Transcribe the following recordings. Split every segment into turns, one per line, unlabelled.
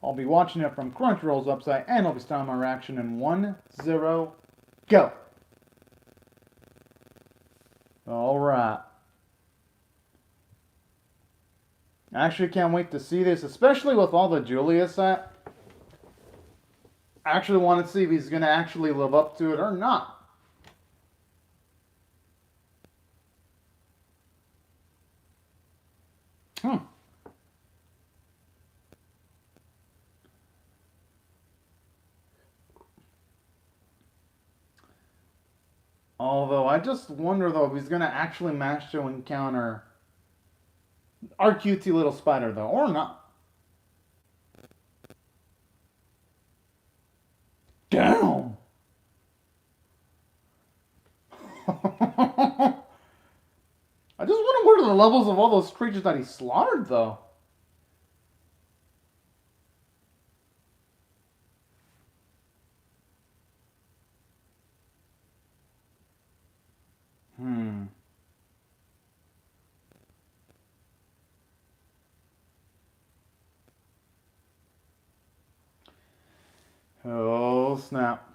I'll be watching it from Crunchyroll's website, and I'll be starting my reaction in 1, 0, go! Alright. I actually can't wait to see this, especially with all the Julius set. I actually want to see if he's going to actually live up to it or not. Although, I just wonder, though, if he's going to actually manage to encounter our cutesy little spider, though, or not. Damn! I just wonder what are the levels of all those creatures that he slaughtered, though. Oh, snap.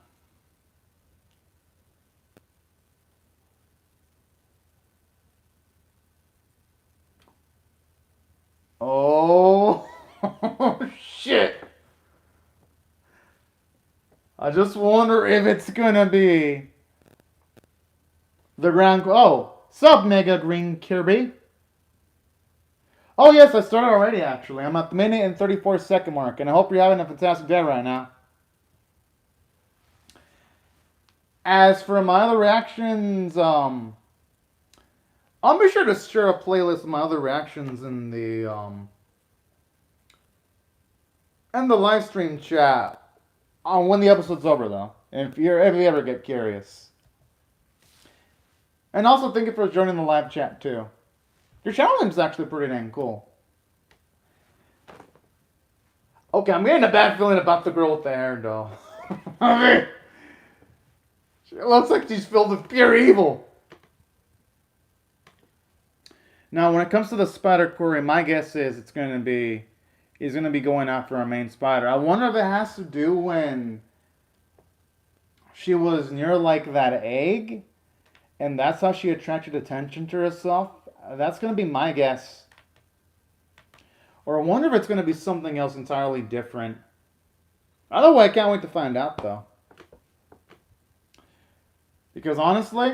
Oh, shit. I just wonder if it's gonna be the ground. Oh, sup, Mega Green Kirby? Oh, yes, I started already, actually. I'm at the minute and 34-second mark, and I hope you're having a fantastic day right now. As for my other reactions, I'll be sure to share a playlist of my other reactions in the live stream chat when the episode's over, though. If you ever get curious. And also thank you for joining the live chat too. Your channel name is actually pretty dang cool. Okay, I'm getting a bad feeling about the girl with the hair, though. I mean, she looks like she's filled with pure evil. Now, when it comes to the spider query, my guess is he's going to be going after our main spider. I wonder if it has to do when she was near like that egg, and that's how she attracted attention to herself. That's going to be my guess. Or I wonder if it's going to be something else entirely different. Either way, I can't wait to find out, though. Because honestly,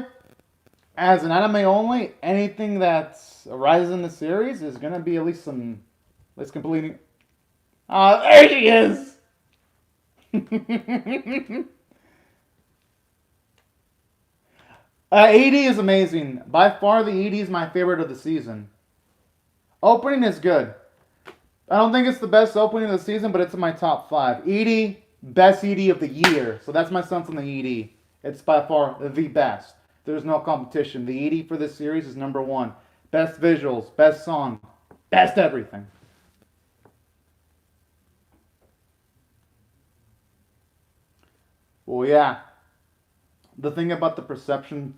as an anime only, anything that arises in the series is going to be at least completing. There she is! ED is amazing. By far, the ED is my favorite of the season. Opening is good. I don't think it's the best opening of the season, but it's in my top 5. ED, best ED of the year. So that's my sense on the ED. It's by far the best. There's no competition. The ED for this series is number 1. Best visuals, best song, best everything. Well, yeah. The thing about the perception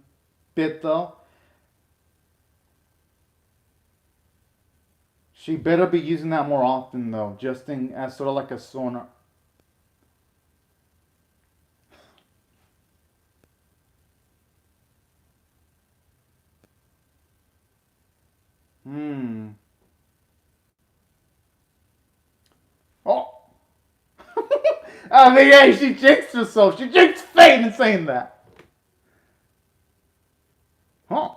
bit, though, she better be using that more often, though, just as sort of like a sonar. Oh! I mean, yeah, she jinxed herself. She jinxed fate in saying that. Huh.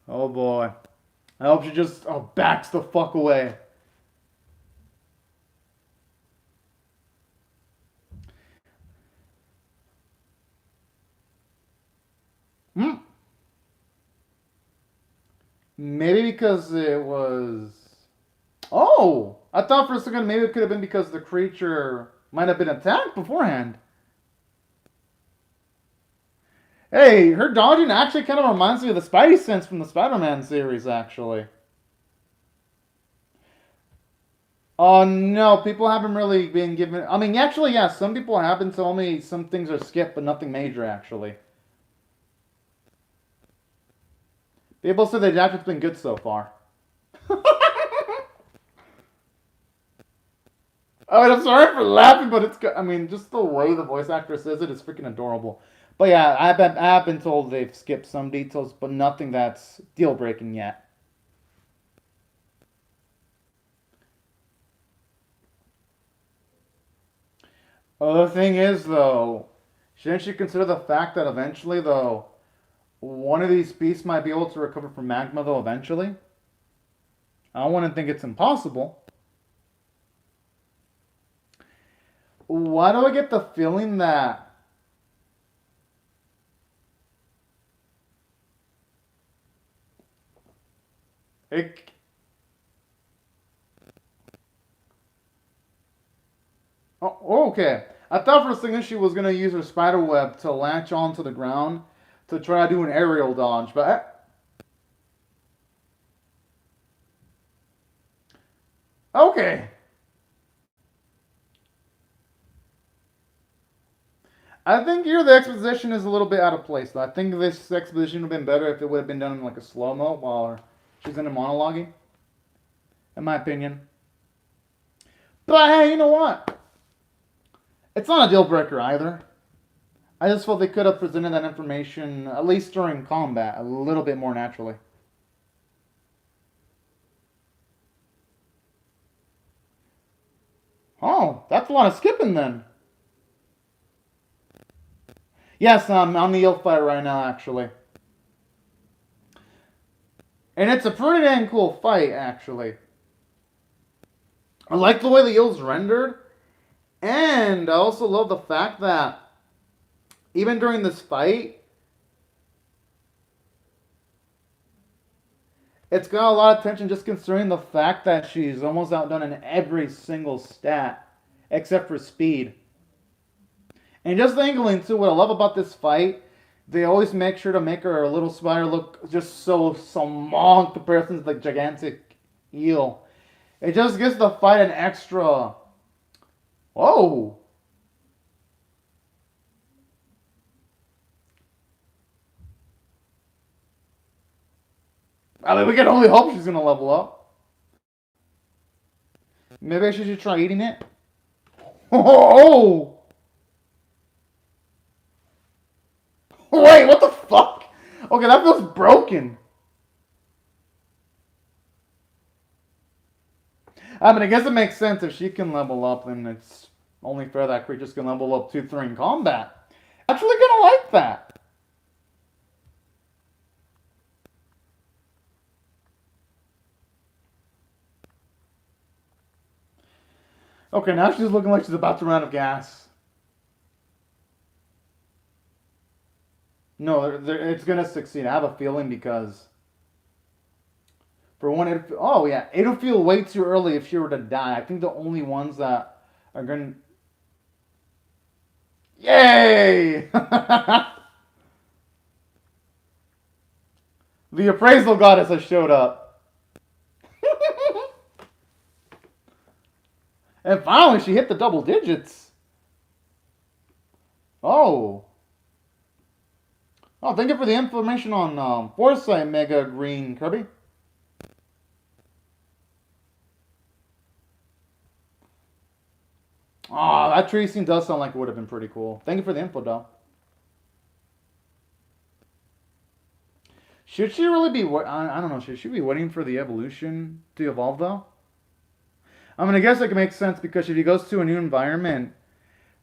Oh boy. I hope she just backs the fuck away. Maybe because it was... Oh! I thought for a second maybe it could have been because the creature might have been attacked beforehand. Hey, her dodging actually kind of reminds me of the Spidey sense from the Spider-Man series, actually. Oh, no, people haven't really been given... I mean, actually, yeah, some people have been telling me some things are skipped, but nothing major, actually. People say the adaptation's been good so far. Oh, and I'm sorry for laughing, but it's good. I mean, just the way the voice actor says it is freaking adorable. But yeah, I have been told they've skipped some details, but nothing that's deal breaking yet. The thing is, though, shouldn't you consider the fact that eventually, though, one of these beasts might be able to recover from magma, though, eventually? I wouldn't think it's impossible. Why do I get the feeling that it. Oh, okay. I thought for a second she was gonna use her spider web to latch onto the ground to try to do an aerial dodge, but okay. I think here the exposition is a little bit out of place. Though. I think this exposition would have been better if it would have been done in like a slow mo while she's in a monologue. In my opinion. But hey, you know what? It's not a deal breaker either. I just felt they could have presented that information, at least during combat, a little bit more naturally. Oh, that's a lot of skipping then. Yes, I'm on the eel fight right now, actually. And it's a pretty dang cool fight, actually. I like the way the eel's rendered. And I also love the fact that even during this fight, it's got a lot of tension just considering the fact that she's almost outdone in every single stat except for speed. And just the angling too, what I love about this fight, they always make sure to make her little spider look just so small in comparison to the gigantic eel. It just gives the fight an extra. Whoa! I mean, we can only hope she's gonna level up. Maybe I should try eating it. Oh! Wait, what the fuck? Okay, that feels broken. I mean, I guess it makes sense if she can level up, then it's only fair that creatures can level up 2, 3 in combat. Actually, gonna like that. Okay, now she's looking like she's about to run out of gas. No, it's gonna succeed. I have a feeling because for one, oh yeah, it'll feel way too early if she were to die. I think the only ones that are gonna. Yay! The appraisal goddess has showed up. And finally, she hit the double digits. Oh. Oh, thank you for the information on Foresight, Mega Green Kirby. Oh, that tree scene does sound like it would have been pretty cool. Thank you for the info, though. Should she really be? I don't know. Should she be waiting for the evolution to evolve, though? I mean, I guess it can make sense because if he goes to a new environment,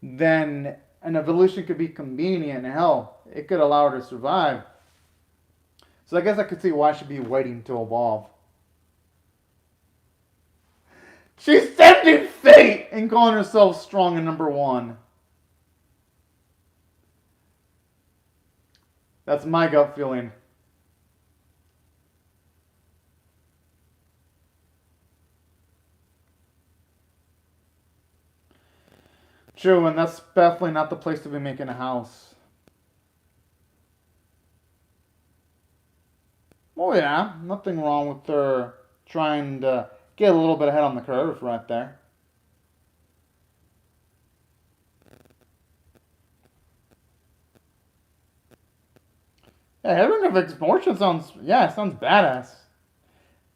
then an evolution could be convenient. Hell, it could allow her to survive. So I guess I could see why she'd be waiting to evolve. She's tempting fate and calling herself strong and number one. That's my gut feeling. True, and that's definitely not the place to be making a house. Oh yeah, nothing wrong with her trying to get a little bit ahead on the curve right there. Yeah, having an explosion sounds, yeah, it sounds badass.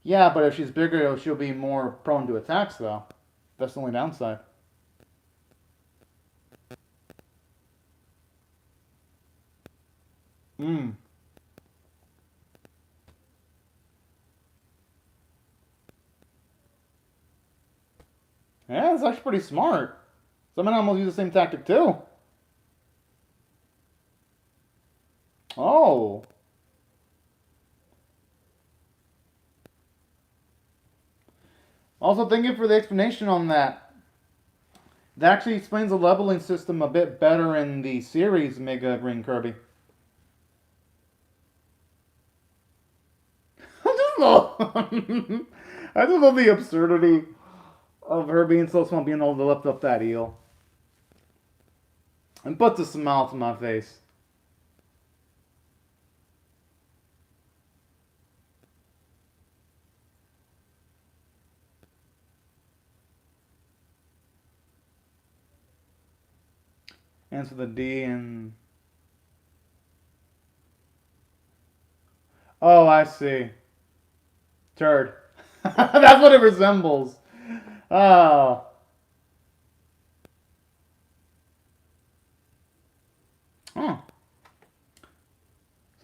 Yeah, but if she's bigger, she'll be more prone to attacks, though. That's the only downside. Hmm. Yeah, it's actually pretty smart. Some animals use the same tactic too. Oh. Also, thank you for the explanation on that. That actually explains the leveling system a bit better in the series Mega Green Kirby. I just love, I just love the absurdity of her being so small, being able to lift up that eel, and puts a smile to my face. Answer the D and oh, I see. Turd. That's what it resembles. Oh. Huh.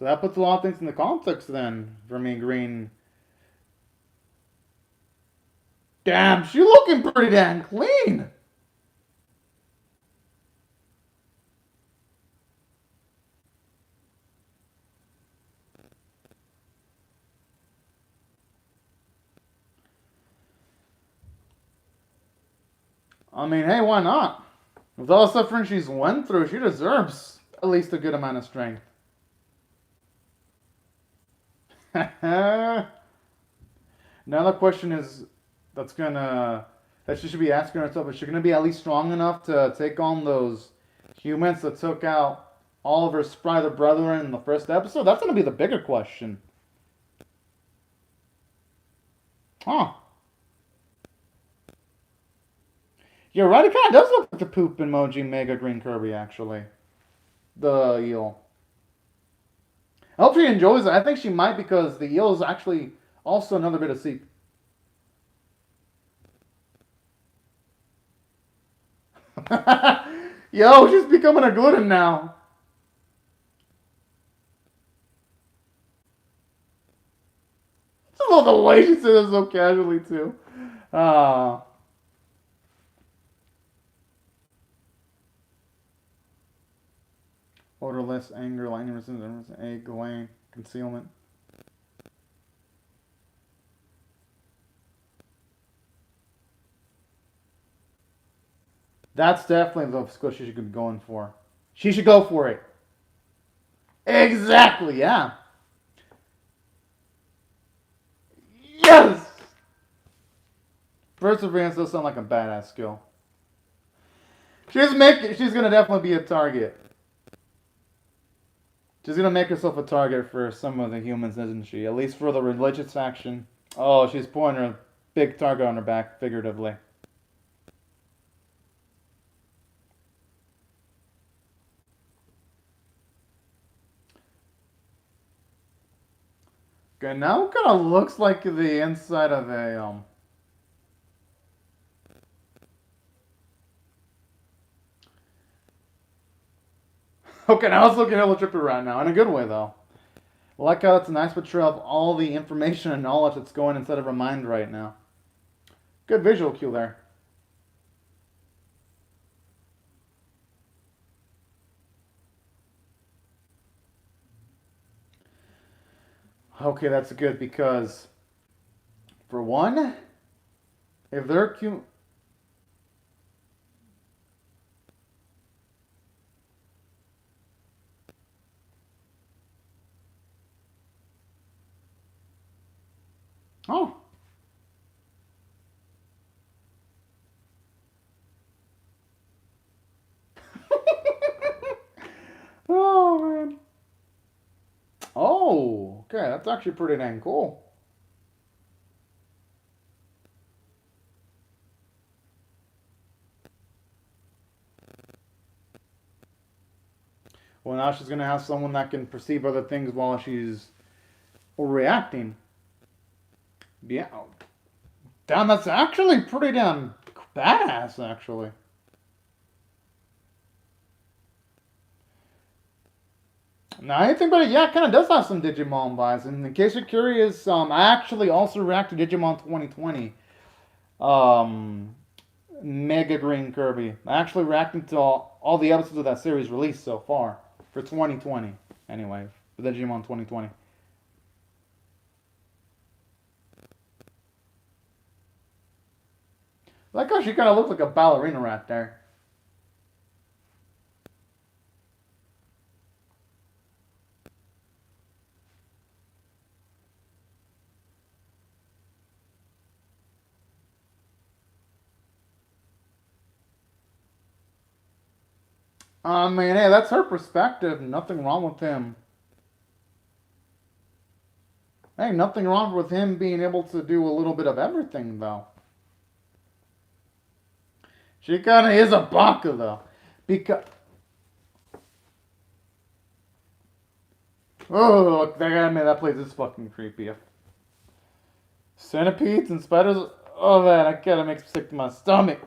So that puts a lot of things into context then for me, Green. Damn, she looking pretty damn clean. I mean, hey, why not? With all the suffering she's went through, she deserves at least a good amount of strength. Now the question is, that she should be asking herself: is she gonna be at least strong enough to take on those humans that took out all of her Spider brethren in the first episode? That's gonna be the bigger question. Huh? You're right. It kind of does look like the poop emoji Mega Green Kirby, actually. The eel. I hope she enjoys it. I think she might because the eel is actually also another bit of sea. Yo, she's becoming a gluten now. I love the way she says it so casually too. Uh, Odorless, anger, lightning resistance, egg, lane, concealment. That's definitely the skill she should be going for. She should go for it. Exactly, yeah. Yes! Perseverance does sound like a badass skill. She's gonna definitely be a target. She's gonna make herself a target for some of the humans, isn't she? At least for the religious faction. Oh, she's putting her big target on her back, figuratively. Okay, now it kind of looks like the inside of a. Okay, now it's looking hella trippy right now, in a good way though. I like how it's a nice portrayal of all the information and knowledge that's going inside of her mind right now. Good visual cue there. Okay, that's good because, for one, if they're cute. Oh. Oh, man. Oh, okay, that's actually pretty dang cool. Well, now she's gonna have someone that can perceive other things while she's reacting. Yeah. Damn, that's actually pretty damn badass, actually. Now, I think about it, yeah, it kind of does have some Digimon vibes. And in case you're curious, I actually also reacted to Digimon 2020. Um, Mega Green Kirby. I actually reacted to all the episodes of that series released so far for 2020. Anyway, for the Digimon 2020. I like how she kind of looks like a ballerina right there. I mean, hey, that's her perspective. Nothing wrong with him. Hey, nothing wrong with him being able to do a little bit of everything, though. She kind of is a baka, though. Because. Oh, look, that place is fucking creepy. Centipedes and spiders. Oh, man, I kind of makes me sick to my stomach.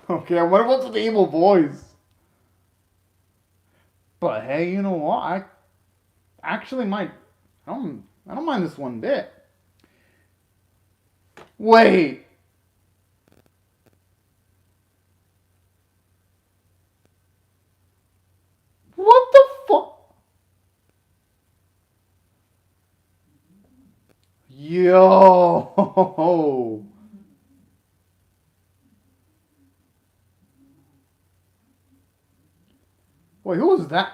Okay, I wonder what's with the evil voice. But hey, you know what? I actually might. I don't mind this one bit. Wait. What the fuck? Yo. Wait, who was that?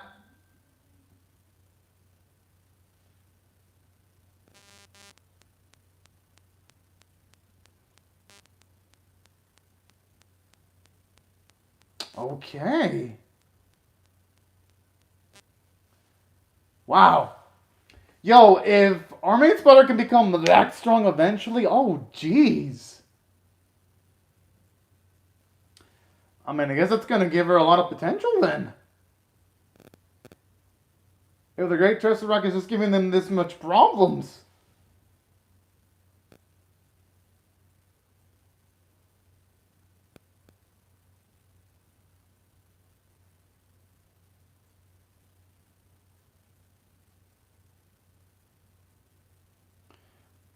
Okay. Wow. Yo, if our main spotter can become that strong eventually, oh jeez. I mean, I guess that's gonna give her a lot of potential then. If the Great Trestle Rock is just giving them this much problems.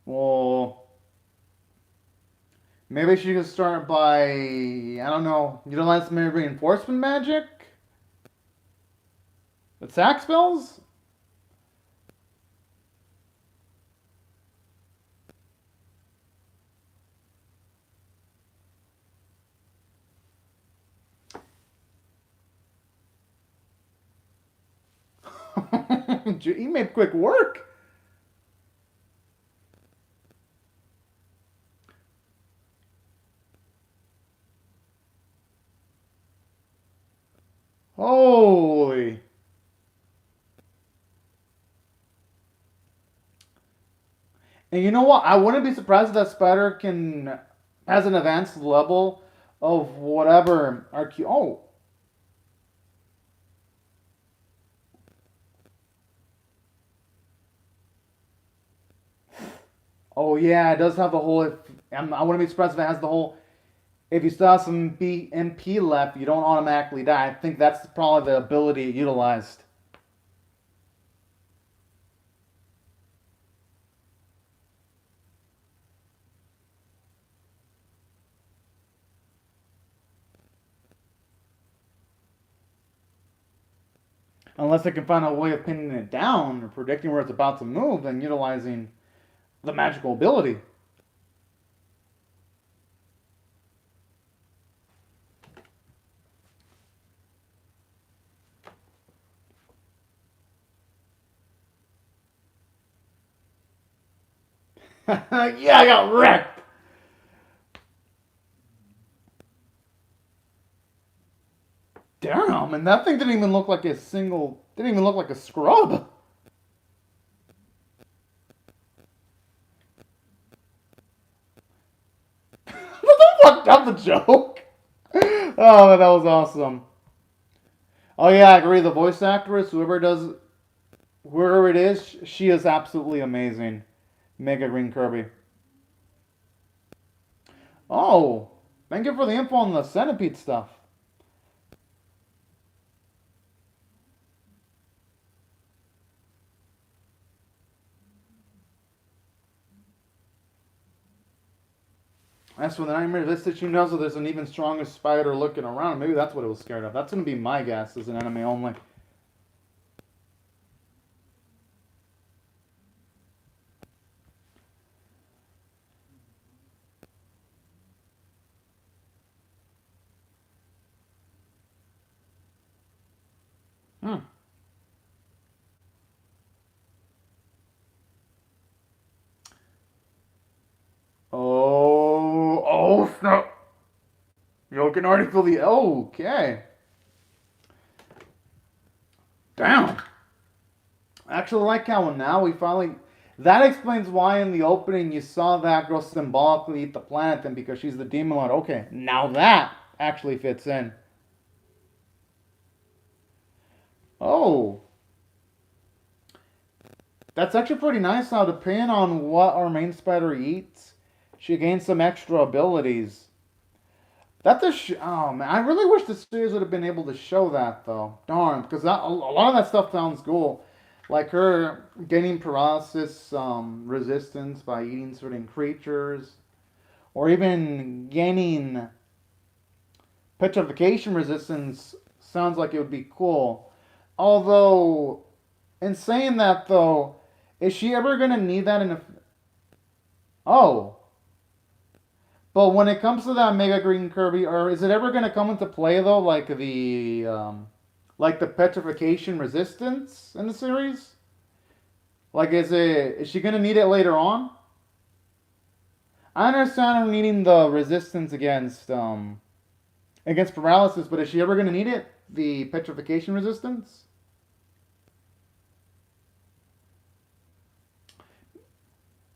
Well, maybe she could start by, I don't know, utilize some reinforcement magic? Attack spells? He made quick work. Holy. And you know what? I wouldn't be surprised if that spider can has an advanced level of whatever RQ. Oh, oh yeah, it does have the whole. I wouldn't be surprised if it has the whole. If you still have some MP left, you don't automatically die. I think that's probably the ability utilized. Unless they can find a way of pinning it down or predicting where it's about to move and utilizing the magical ability. Yeah, I got wrecked. Damn, and that thing didn't even look like a scrub. fucked up the joke. Oh, that was awesome. Oh yeah, I agree. The voice actress, whoever it is, she is absolutely amazing. Mega Green Kirby. Oh, thank you for the info on the centipede stuff. As for the nightmare, this that you know, so there's an even stronger spider looking around. Maybe that's what it was scared of. That's gonna be my guess as an enemy only. Hmm. Oh, snap! You can already feel the. Okay. Damn. I actually like how now we finally. That explains why in the opening you saw that girl symbolically eat the planet, then because she's the demon lord. Okay, now that actually fits in. Oh, that's actually pretty nice now. Depending on what our main spider eats, she gains some extra abilities. That's oh man, I really wish the series would have been able to show that though. Darn, because a lot of that stuff sounds cool, like her gaining paralysis resistance by eating certain creatures, or even gaining petrification resistance. Sounds like it would be cool. Although, in saying that though, is she ever gonna need that in a? Oh, but when it comes to that Mega Green Kirby, or is it ever going to come into play though, like the petrification resistance in the series? Like, is she going to need it later on? I understand her needing the resistance against paralysis, but is she ever going to need it? The petrification resistance?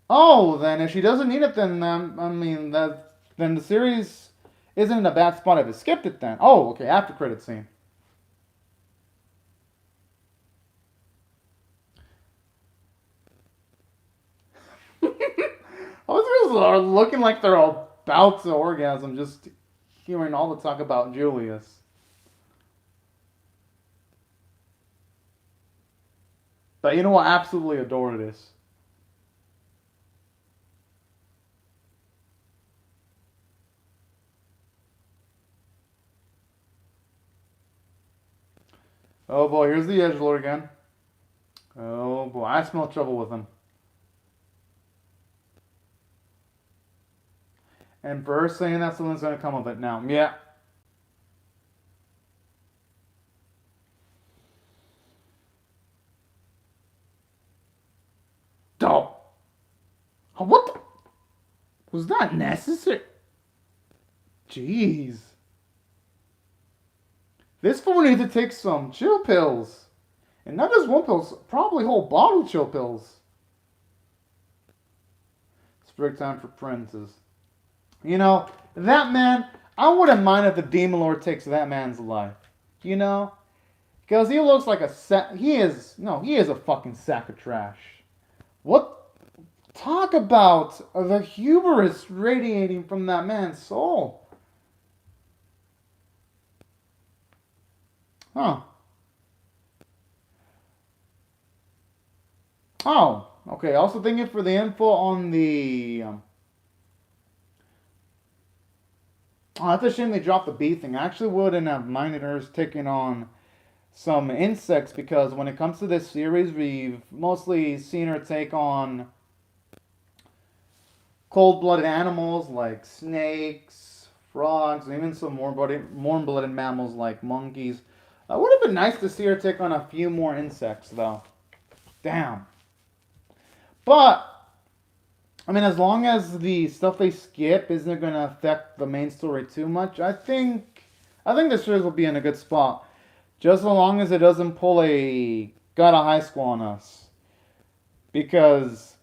Oh, then if she doesn't need it, then I mean that then the series isn't in a bad spot if it skipped it. Then okay, after credit scene. Those girls are looking like they're about to orgasm just hearing all the talk about Julius. But you know what? Absolutely adore this. Oh boy, here's the edgelord again. Oh boy, I smell trouble with him. And for her saying that, something's gonna come of it now. Yeah. Oh. What the? Was that necessary? Jeez. This fool needs to take some chill pills. And not just one pill, probably whole bottle chill pills. It's break time for princes. You know, that man, I wouldn't mind if the Demon Lord takes that man's life. You know? Because he looks like he is a fucking sack of trash. What? Talk about the hubris radiating from that man's soul. Huh. Oh, okay. Also, thank you for the info on the. Oh, that's a shame they dropped the bee thing. I actually wouldn't have minded her taking on some insects because when it comes to this series, we've mostly seen her take on cold-blooded animals like snakes, frogs, and even some warm-blooded mammals like monkeys. It would have been nice to see her take on a few more insects, though. Damn. But I mean, as long as the stuff they skip isn't going to affect the main story too much, I think the series will be in a good spot. Just as long as it doesn't pull a got a high school on us. Because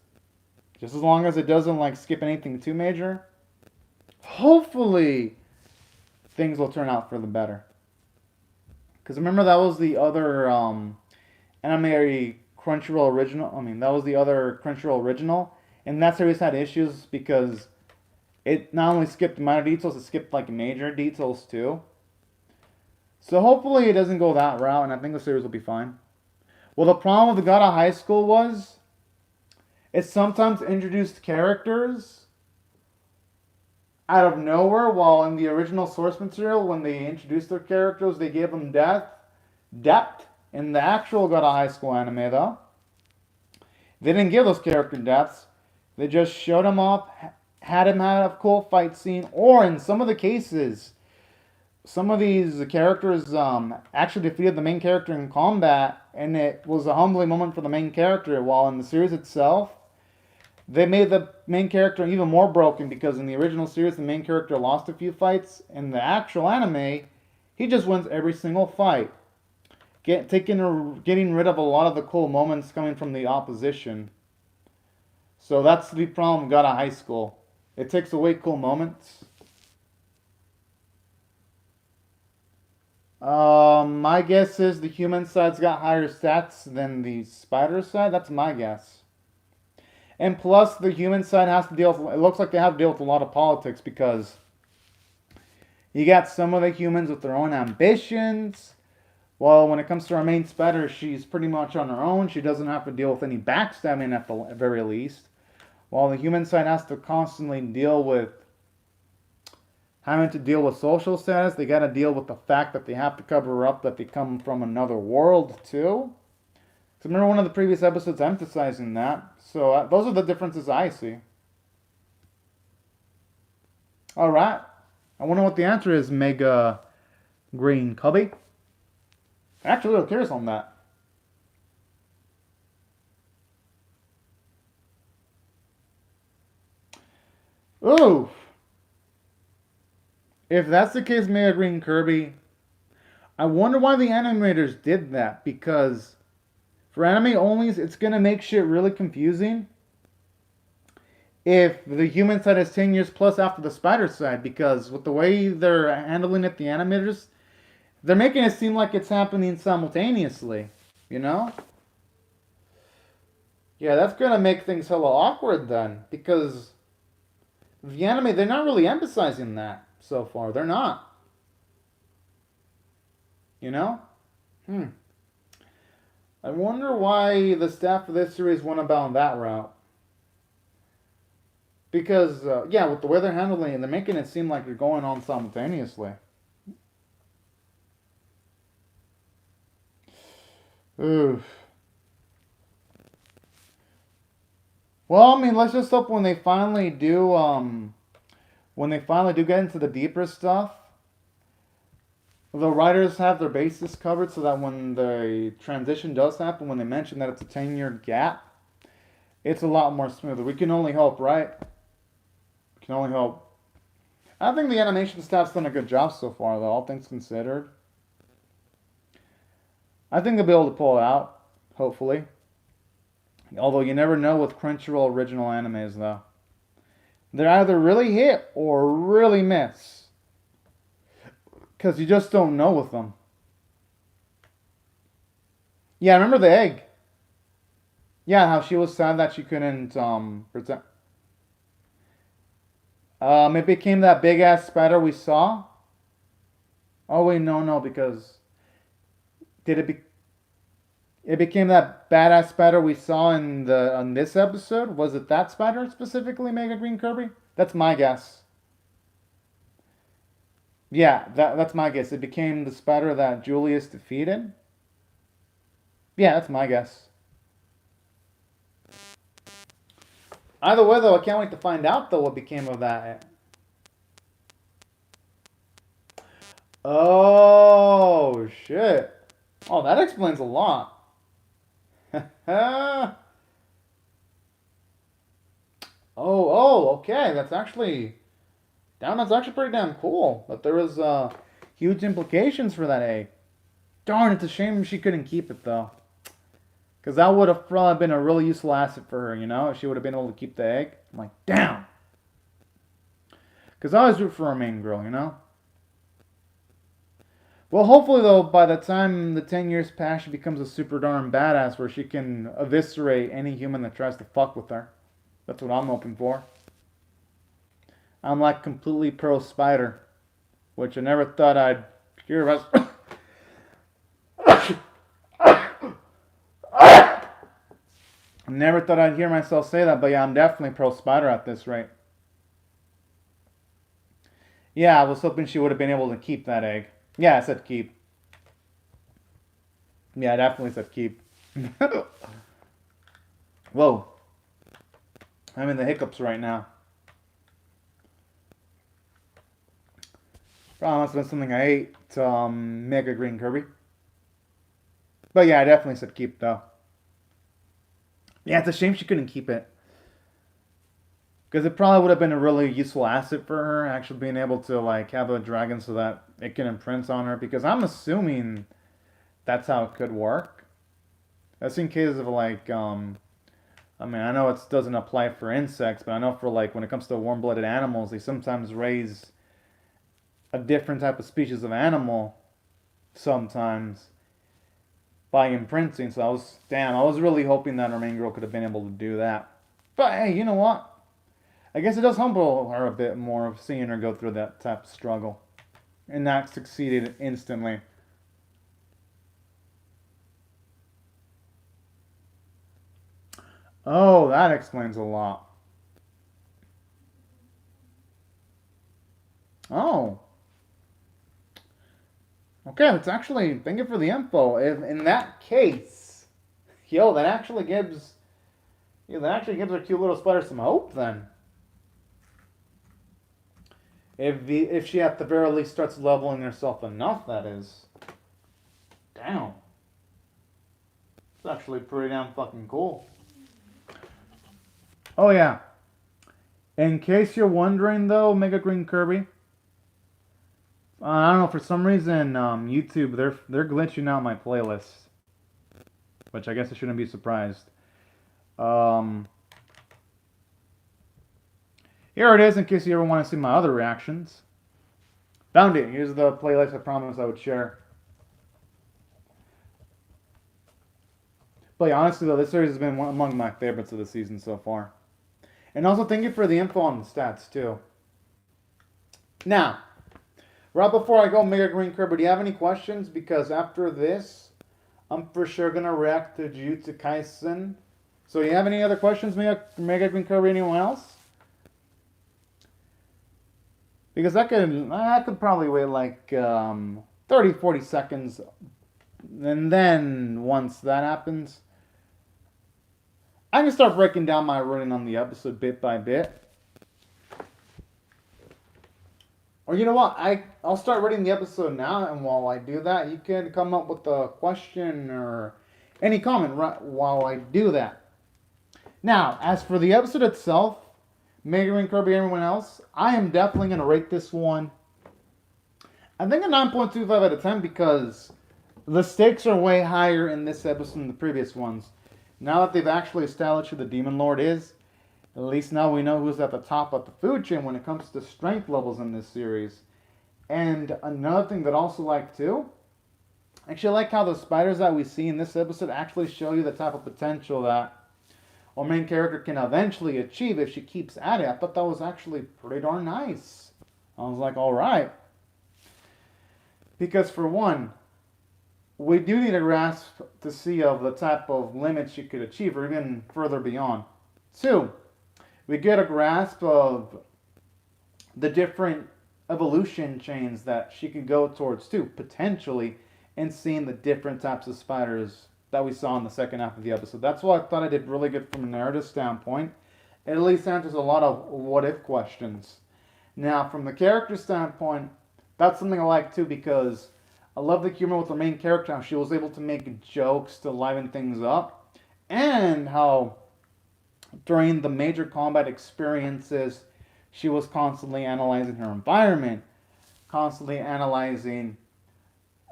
just as long as it doesn't like skip anything too major, hopefully things will turn out for the better. Because remember that was the other anime Crunchyroll original. I mean, that was the other Crunchyroll original, and that series had issues because it not only skipped minor details, it skipped like major details too. So hopefully it doesn't go that route, and I think the series will be fine. Well, the problem with the God of High School was it sometimes introduced characters out of nowhere, while in the original source material, when they introduced their characters, they gave them depth. In the actual God of High School anime, though, they didn't give those character depths. They just showed him off, had him have a cool fight scene, or in some of the cases, some of these characters actually defeated the main character in combat, and it was a humbling moment for the main character. While in the series itself, they made the main character even more broken because in the original series, the main character lost a few fights. In the actual anime, he just wins every single fight, getting rid of a lot of the cool moments coming from the opposition. So that's the problem with God of High School. It takes away cool moments. My guess is the human side's got higher stats than the spider side. That's my guess. And plus, the human side has to deal with, it looks like they have to deal with a lot of politics because you got some of the humans with their own ambitions. Well, when it comes to our main spider, she's pretty much on her own. She doesn't have to deal with any backstabbing at the very least. While the human side has to constantly deal with having to deal with social status, they got to deal with the fact that they have to cover up that they come from another world too. So remember one of the previous episodes emphasizing that. So those are the differences I see. All right. I wonder what the answer is, Mega Green Cubby. Actually, who cares on that? Ooh. If that's the case, Mega Green Kirby, I wonder why the animators did that. Because for anime onlys, it's going to make shit really confusing if the human side is 10 years plus after the spider side. Because with the way they're handling it, the animators, they're making it seem like it's happening simultaneously, you know? Yeah, that's going to make things hella awkward then. Because the anime, they're not really emphasizing that so far. They're not. You know? I wonder why the staff of this series went about that route. Because, yeah, with the way they're handling it, they're making it seem like they're going on simultaneously. Oof. Well, I mean, let's just hope when they finally do get into the deeper stuff, the writers have their bases covered so that when the transition does happen, when they mention that it's a 10-year gap, it's a lot more smoother. We can only hope, right? We can only hope. I think the animation staff's done a good job so far, though, all things considered. I think they'll be able to pull it out, hopefully. Although you never know with Crunchyroll original animes, though. They're either really hit or really miss. Because you just don't know with them. Yeah, remember the egg? Yeah, how she was sad that she couldn't pretend. It became that big ass spider we saw. Oh wait, no, because it became that badass spider we saw in this episode. Was it that spider specifically, Mega Green Kirby? That's my guess. Yeah, that's my guess. It became the spider that Julius defeated. Yeah, that's my guess. Either way, though, I can't wait to find out, though, what became of that. Oh, shit. Oh, that explains a lot. Okay. That's actually pretty damn cool. But there was huge implications for that egg. Darn, it's a shame she couldn't keep it, though. Because that would have probably been a really useful asset for her, you know? If she would have been able to keep the egg. I'm like, damn. Because I always root for our main girl, you know? Well, hopefully, though, by the time the 10 years pass, she becomes a super darn badass where she can eviscerate any human that tries to fuck with her. That's what I'm hoping for. I'm like completely pro spider, which I never thought I'd hear about. Never thought I'd hear myself say that, but yeah, I'm definitely pro spider at this rate. Yeah, I was hoping she would have been able to keep that egg. Yeah, I said keep. Yeah, I definitely said keep. Whoa. I'm in the hiccups right now. Probably must have been something I ate to make a green Kirby. But yeah, I definitely said keep though. Yeah, it's a shame she couldn't keep it. Because it probably would have been a really useful asset for her, actually being able to like have a dragon so that it can imprint on her. Because I'm assuming that's how it could work. That's in cases of like, I mean, I know it doesn't apply for insects, but I know for like when it comes to warm-blooded animals, they sometimes raise a different type of species of animal sometimes by imprinting. So I was really hoping that our main girl could have been able to do that. But hey, you know what? I guess it does humble her a bit more of seeing her go through that type of struggle and not succeeded instantly. Oh, that explains a lot. Oh, okay. It's actually thank you for the info. If in that case, yo, that actually gives our cute little spider some hope. Then, if she at the very least starts leveling herself enough, that is. Damn, it's actually pretty damn fucking cool. Oh yeah. In case you're wondering, though, Mega Green Kirby, I don't know, for some reason, YouTube they're glitching out my playlist, which I guess I shouldn't be surprised. Um, Here it is, in case you ever want to see my other reactions. Found it. Here's the playlist I promised I would share. But yeah, honestly, though, this series has been among my favorites of the season so far. And also, thank you for the info on the stats too. Now, right before I go, Mega Green Kirby, do you have any questions? Because after this, I'm for sure gonna react to Jujutsu Kaisen. So, you have any other questions, Mega Green Kirby? Anyone else? Because I could probably wait like 30, 40 seconds, and then once that happens, I can start breaking down my rating on the episode bit by bit. Or you know what? I'll start reading the episode now, and while I do that, you can come up with a question or any comment right while I do that. Now, as for the episode itself, Mega and Kirby, everyone else, I am definitely going to rate this one, I think a 9.25 out of 10 because the stakes are way higher in this episode than the previous ones. Now that they've actually established who the Demon Lord is, at least now we know who's at the top of the food chain when it comes to strength levels in this series. And another thing that I also like too, actually I like how the spiders that we see in this episode actually show you the type of potential that our main character can eventually achieve if she keeps at it. I thought that was actually pretty darn nice. I was like, alright. Because for one, we do need a grasp to see of the type of limits she could achieve or even further beyond. Two, we get a grasp of the different evolution chains that she could go towards too, potentially, and seeing the different types of spiders that we saw in the second half of the episode. That's why I thought I did really good from a narrative standpoint. It at least answers a lot of what-if questions. Now, from the character standpoint, that's something I like too because I love the humor with the main character, how she was able to make jokes to liven things up, and how during the major combat experiences, she was constantly analyzing her environment, constantly analyzing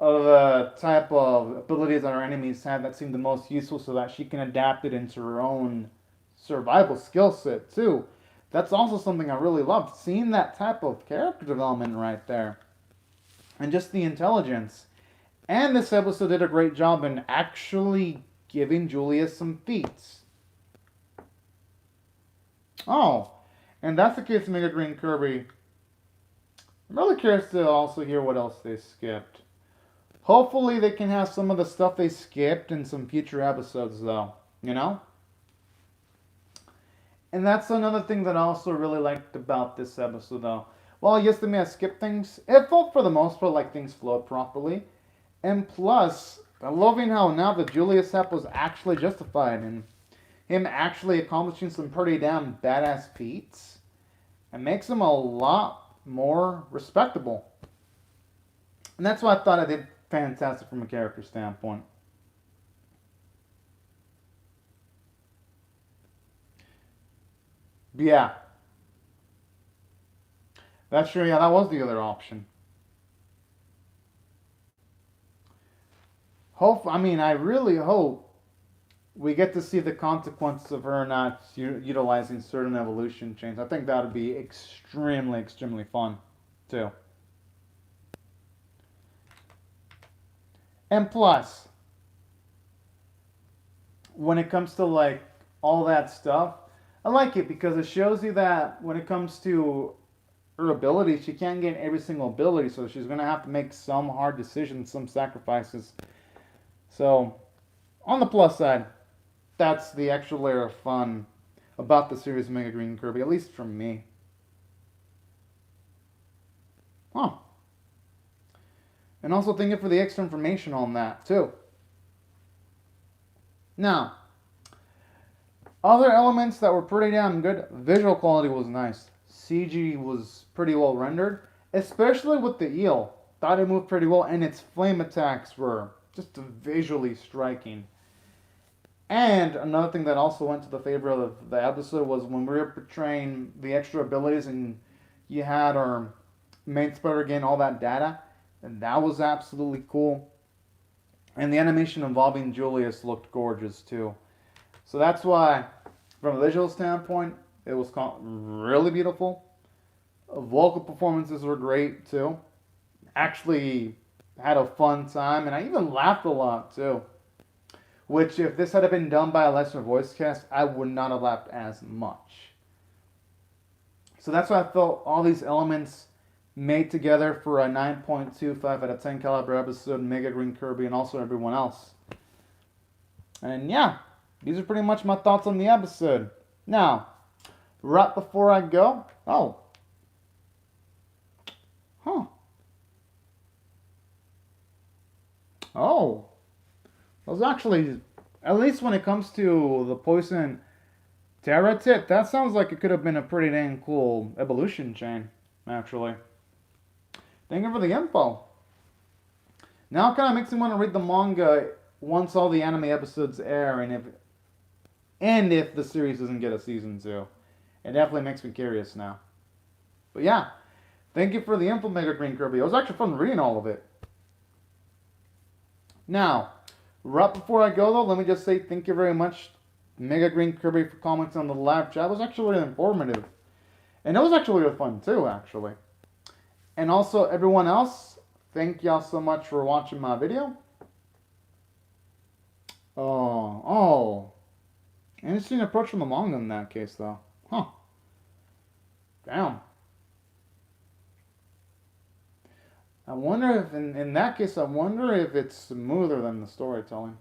the type of abilities that our enemies have that seem the most useful so that she can adapt it into her own survival skill set too. That's also something I really loved. Seeing that type of character development right there. And just the intelligence. And this episode did a great job in actually giving Julius some feats. Oh, and that's the case of Mega Green Kirby. I'm really curious to also hear what else they skipped. Hopefully they can have some of the stuff they skipped in some future episodes though, you know? And that's another thing that I also really liked about this episode though. Well, yes, they may have skipped things. It felt for the most part like things flowed properly. And plus, I'm loving how now the Julius app was actually justified and him actually accomplishing some pretty damn badass feats. It makes him a lot more respectable. And that's why I thought I did fantastic from a character standpoint. Yeah, that's true. Yeah, that was the other option. I really hope we get to see the consequences of her not utilizing certain evolution chains. I think that would be extremely, extremely fun, too. And plus, when it comes to like all that stuff, I like it because it shows you that when it comes to her ability, she can't get every single ability, so she's gonna have to make some hard decisions, some sacrifices. So, on the plus side, that's the extra layer of fun about the series Mega Green Kirby, at least from me. Huh. And also thank you for the extra information on that, too. Now, other elements that were pretty damn good. Visual quality was nice. CG was pretty well rendered, especially with the eel. Thought it moved pretty well, and its flame attacks were just visually striking. And another thing that also went to the favor of the episode was when we were portraying the extra abilities and you had our main spider gain all that data, and that was absolutely cool. And the animation involving Julius looked gorgeous too. So that's why, from a visual standpoint, it was really beautiful. Vocal performances were great too. Actually had a fun time, and I even laughed a lot too. Which, if this had been done by a lesser voice cast, I would not have laughed as much. So that's why I felt all these elements made together for a 9.25 out of 10 caliber episode, Mega Green Kirby, and also everyone else. And yeah, these are pretty much my thoughts on the episode. Now, right before I go, huh, oh, those actually, at least when it comes to the poison Terra Tit, that sounds like it could have been a pretty dang cool evolution chain, actually. Thank you for the info. Now it kind of makes me want to read the manga once all the anime episodes air, and if the series doesn't get a season 2. It definitely makes me curious now. But yeah, thank you for the info, Mega Green Kirby. It was actually fun reading all of it. Now, right before I go though, let me just say thank you very much, Mega Green Kirby, for commenting on the live chat. It was actually really informative. And it was actually really fun too, actually. And also, everyone else, thank y'all so much for watching my video. Oh. Interesting approach from the manga in that case, though. Huh. Damn. I wonder if, in that case, I wonder if it's smoother than the storytelling.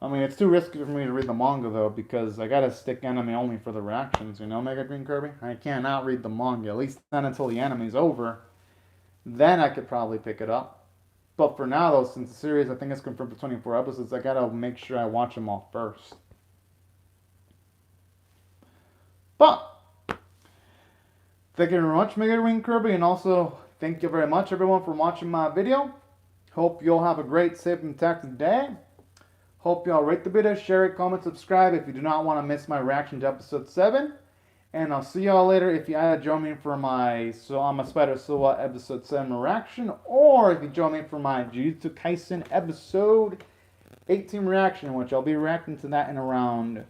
I mean, it's too risky for me to read the manga, though, because I gotta stick anime only for the reactions, you know, Mega Green Kirby? I cannot read the manga, at least not until the anime's over. Then I could probably pick it up. But for now, though, since the series, I think it's confirmed for 24 episodes, I gotta make sure I watch them all first. But, thank you very much, Mega Green Kirby, and also, thank you very much, everyone, for watching my video. Hope you'll have a great, safe, and intact day. Hope y'all rate the video, share it, comment, subscribe if you do not want to miss my reaction to episode 7. And I'll see y'all later if you either join me for my I'm a Spider Soa episode 7 reaction, or if you join me for my Jujutsu Kaisen episode 18 reaction, which I'll be reacting to that in around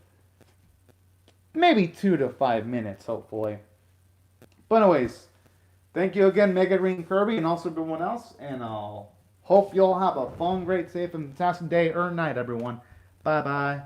maybe 2 to 5 minutes, hopefully. But anyways, thank you again, Mega Green Kirby, and also everyone else. And I'll hope you all have a fun, great, safe, and fantastic day or night, everyone. Bye bye.